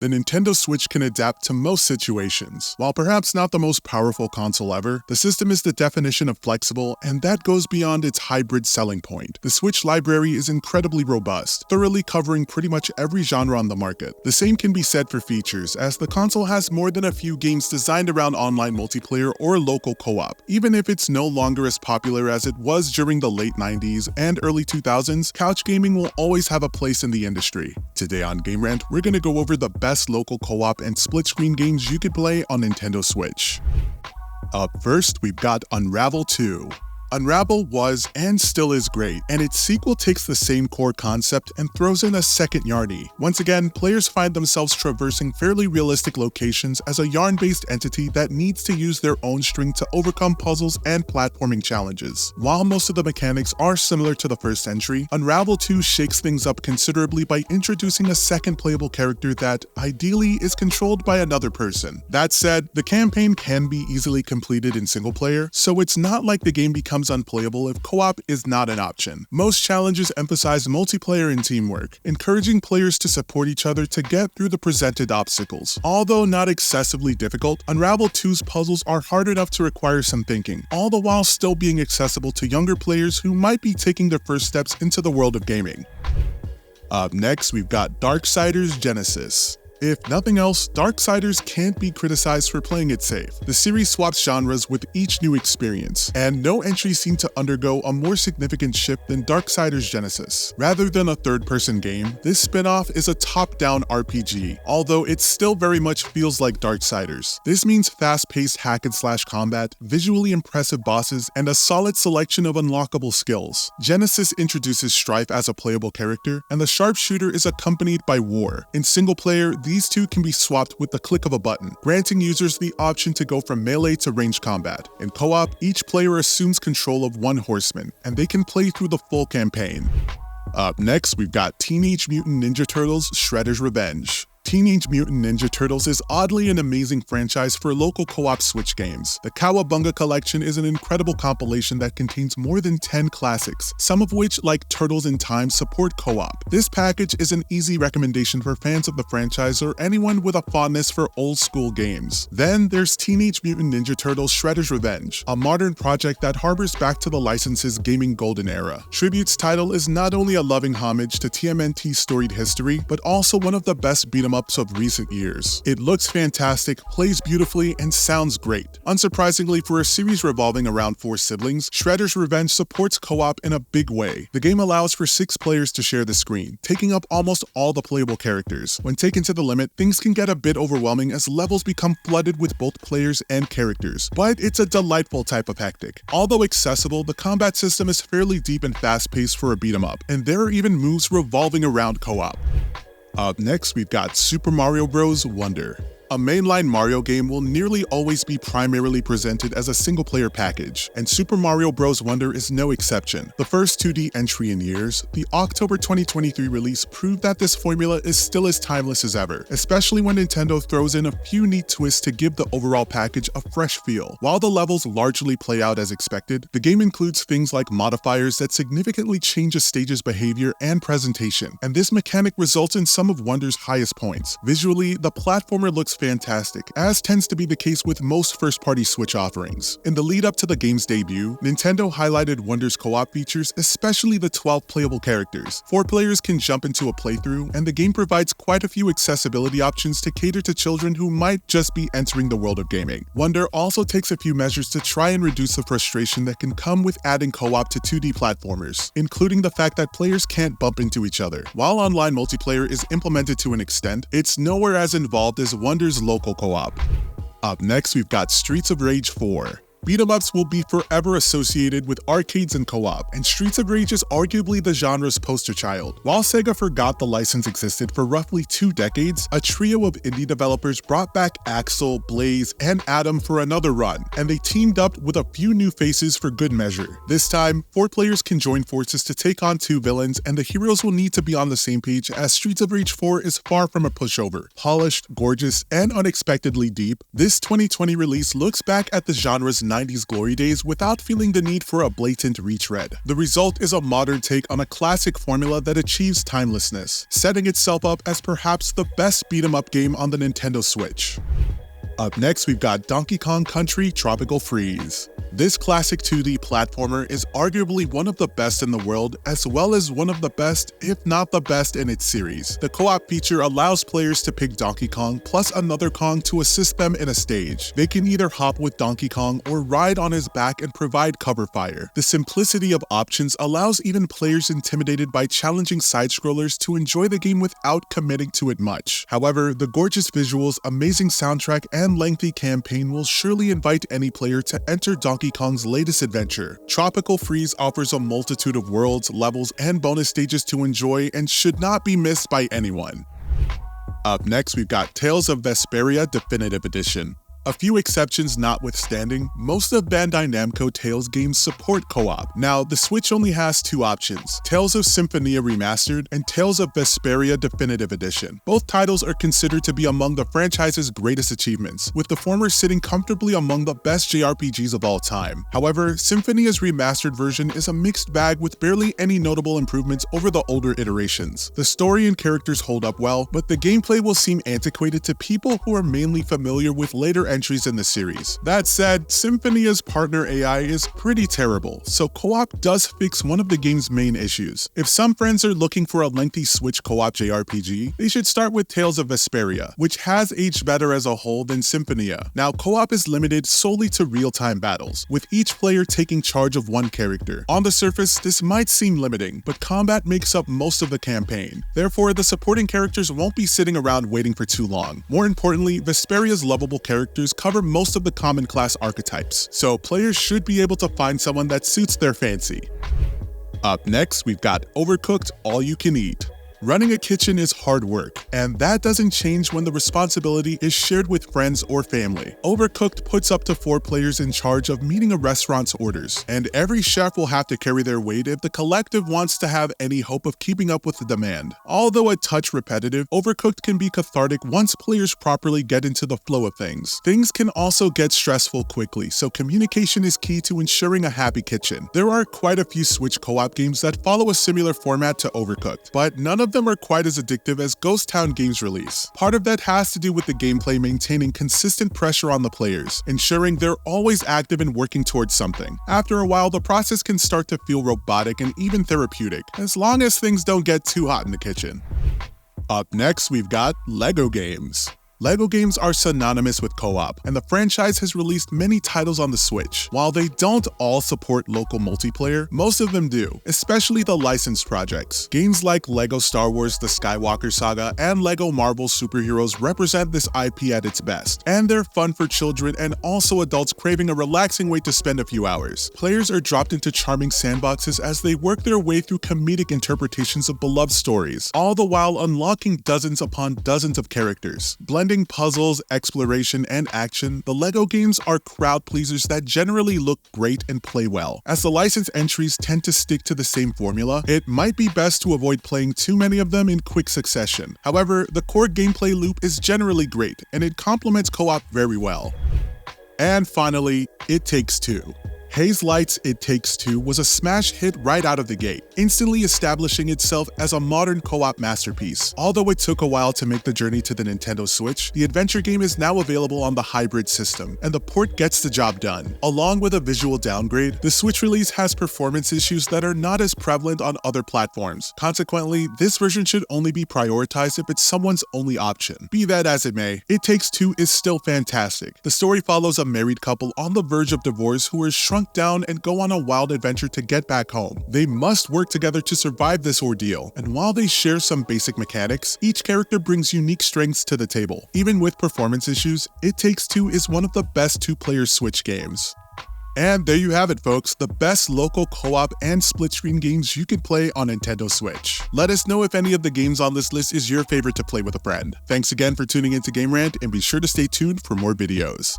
The Nintendo Switch can adapt to most situations. While perhaps not the most powerful console ever, the system is the definition of flexible, and that goes beyond its hybrid selling point. The Switch library is incredibly robust, thoroughly covering pretty much every genre on the market. The same can be said for features, as the console has more than a few games designed around online multiplayer or local co-op. Even if it's no longer as popular as it was during the late 90s and early 2000s, couch gaming will always have a place in the industry. Today on Game Rant, we're gonna go over the best local co-op and split-screen games you could play on Nintendo Switch. Up first, we've got Unravel II. Unravel was and still is great, and its sequel takes the same core concept and throws in a second Yarny. Once again, players find themselves traversing fairly realistic locations as a yarn-based entity that needs to use their own string to overcome puzzles and platforming challenges. While most of the mechanics are similar to the first entry, Unravel 2 shakes things up considerably by introducing a second playable character that, ideally, is controlled by another person. That said, the campaign can be easily completed in single player, so it's not like the game becomes unplayable if co-op is not an option. Most challenges emphasize multiplayer and teamwork, encouraging players to support each other to get through the presented obstacles. Although not excessively difficult, Unravel 2's puzzles are hard enough to require some thinking, all the while still being accessible to younger players who might be taking their first steps into the world of gaming. Up next, we've got Darksiders Genesis. If nothing else, Darksiders can't be criticized for playing it safe. The series swaps genres with each new experience, and no entry seemed to undergo a more significant shift than Darksiders Genesis. Rather than a third-person game, this spin-off is a top-down RPG, although it still very much feels like Darksiders. This means fast-paced hack-and-slash combat, visually impressive bosses, and a solid selection of unlockable skills. Genesis introduces Strife as a playable character, and the sharpshooter is accompanied by War. In single-player, these two can be swapped with the click of a button, granting users the option to go from melee to ranged combat. In co-op, each player assumes control of one horseman, and they can play through the full campaign. Up next, we've got Teenage Mutant Ninja Turtles: Shredder's Revenge. Teenage Mutant Ninja Turtles is oddly an amazing franchise for local co-op Switch games. The Cowabunga Collection is an incredible compilation that contains more than 10 classics, some of which, like Turtles in Time, support co-op. This package is an easy recommendation for fans of the franchise or anyone with a fondness for old-school games. Then there's Teenage Mutant Ninja Turtles: Shredder's Revenge, a modern project that harbors back to the license's gaming golden era. Tribute's title is not only a loving homage to TMNT's storied history, but also one of the best beat-em-ups of recent years. It looks fantastic, plays beautifully, and sounds great. Unsurprisingly, for a series revolving around 4 siblings, Shredder's Revenge supports co-op in a big way. The game allows for 6 players to share the screen, taking up almost all the playable characters. When taken to the limit, things can get a bit overwhelming as levels become flooded with both players and characters, but it's a delightful type of hectic. Although accessible, the combat system is fairly deep and fast-paced for a beat-em-up, and there are even moves revolving around co-op. Up next, we've got Super Mario Bros. Wonder. A mainline Mario game will nearly always be primarily presented as a single-player package, and Super Mario Bros. Wonder is no exception. The first 2D entry in years, the October 2023 release proved that this formula is still as timeless as ever, especially when Nintendo throws in a few neat twists to give the overall package a fresh feel. While the levels largely play out as expected, the game includes things like modifiers that significantly change a stage's behavior and presentation, and this mechanic results in some of Wonder's highest points. Visually, the platformer looks fantastic, as tends to be the case with most first-party Switch offerings. In the lead-up to the game's debut, Nintendo highlighted Wonder's co-op features, especially the 12 playable characters. 4 players can jump into a playthrough, and the game provides quite a few accessibility options to cater to children who might just be entering the world of gaming. Wonder also takes a few measures to try and reduce the frustration that can come with adding co-op to 2D platformers, including the fact that players can't bump into each other. While online multiplayer is implemented to an extent, it's nowhere as involved as Wonder's local co-op. Up next, we've got Streets of Rage 4. Beat-em-ups will be forever associated with arcades and co-op, and Streets of Rage is arguably the genre's poster child. While Sega forgot the license existed for roughly 2 decades, a trio of indie developers brought back Axel, Blaze, and Adam for another run, and they teamed up with a few new faces for good measure. This time, 4 players can join forces to take on 2 villains, and the heroes will need to be on the same page, as Streets of Rage 4 is far from a pushover. Polished, gorgeous, and unexpectedly deep, this 2020 release looks back at the genre's 90s glory days without feeling the need for a blatant retread. The result is a modern take on a classic formula that achieves timelessness, setting itself up as perhaps the best beat-em-up game on the Nintendo Switch. Up next, we've got Donkey Kong Country Tropical Freeze. This classic 2D platformer is arguably one of the best in the world, as well as one of the best, if not the best, in its series. The co-op feature allows players to pick Donkey Kong plus another Kong to assist them in a stage. They can either hop with Donkey Kong or ride on his back and provide cover fire. The simplicity of options allows even players intimidated by challenging side-scrollers to enjoy the game without committing to it much. However, the gorgeous visuals, amazing soundtrack, and lengthy campaign will surely invite any player to enter Donkey Kong's latest adventure. Tropical Freeze offers a multitude of worlds, levels, and bonus stages to enjoy and should not be missed by anyone. Up next, we've got Tales of Vesperia Definitive Edition. A few exceptions notwithstanding, most of Bandai Namco Tales games support co-op. Now, the Switch only has two options, Tales of Symphonia Remastered and Tales of Vesperia Definitive Edition. Both titles are considered to be among the franchise's greatest achievements, with the former sitting comfortably among the best JRPGs of all time. However, Symphonia's remastered version is a mixed bag with barely any notable improvements over the older iterations. The story and characters hold up well, but the gameplay will seem antiquated to people who are mainly familiar with later entries in the series. That said, Symphonia's partner AI is pretty terrible, so co-op does fix one of the game's main issues. If some friends are looking for a lengthy Switch co-op JRPG, they should start with Tales of Vesperia, which has aged better as a whole than Symphonia. Now, co-op is limited solely to real-time battles, with each player taking charge of one character. On the surface, this might seem limiting, but combat makes up most of the campaign. Therefore, the supporting characters won't be sitting around waiting for too long. More importantly, Vesperia's lovable characters cover most of the common class archetypes, so players should be able to find someone that suits their fancy. Up next, we've got Overcooked All You Can Eat. Running a kitchen is hard work, and that doesn't change when the responsibility is shared with friends or family. Overcooked puts up to 4 players in charge of meeting a restaurant's orders, and every chef will have to carry their weight if the collective wants to have any hope of keeping up with the demand. Although a touch repetitive, Overcooked can be cathartic once players properly get into the flow of things. Things can also get stressful quickly, so communication is key to ensuring a happy kitchen. There are quite a few Switch co-op games that follow a similar format to Overcooked, but none of them are quite as addictive as Ghost Town Games' release. Part of that has to do with the gameplay maintaining consistent pressure on the players, ensuring they're always active and working towards something. After a while, the process can start to feel robotic and even therapeutic, as long as things don't get too hot in the kitchen. Up next, we've got LEGO games. LEGO games are synonymous with co-op, and the franchise has released many titles on the Switch. While they don't all support local multiplayer, most of them do, especially the licensed projects. Games like LEGO Star Wars The Skywalker Saga and LEGO Marvel Superheroes represent this IP at its best, and they're fun for children and also adults craving a relaxing way to spend a few hours. Players are dropped into charming sandboxes as they work their way through comedic interpretations of beloved stories, all the while unlocking dozens upon dozens of characters. Blending puzzles, exploration, and action, the LEGO games are crowd pleasers that generally look great and play well. As the licensed entries tend to stick to the same formula, it might be best to avoid playing too many of them in quick succession. However, the core gameplay loop is generally great, and it complements co-op very well. And finally, It Takes Two. Haze Light's It Takes Two was a smash hit right out of the gate, instantly establishing itself as a modern co-op masterpiece. Although it took a while to make the journey to the Nintendo Switch, the adventure game is now available on the hybrid system, and the port gets the job done. Along with a visual downgrade, the Switch release has performance issues that are not as prevalent on other platforms. Consequently, this version should only be prioritized if it's someone's only option. Be that as it may, It Takes Two is still fantastic. The story follows a married couple on the verge of divorce who are shrunk down and go on a wild adventure to get back home. They must work together to survive this ordeal, and while they share some basic mechanics, each character brings unique strengths to the table. Even with performance issues, It Takes Two is one of the best two-player Switch games. And there you have it, folks, the best local co-op and split-screen games you can play on Nintendo Switch. Let us know if any of the games on this list is your favorite to play with a friend. Thanks again for tuning into Game Rant, and be sure to stay tuned for more videos.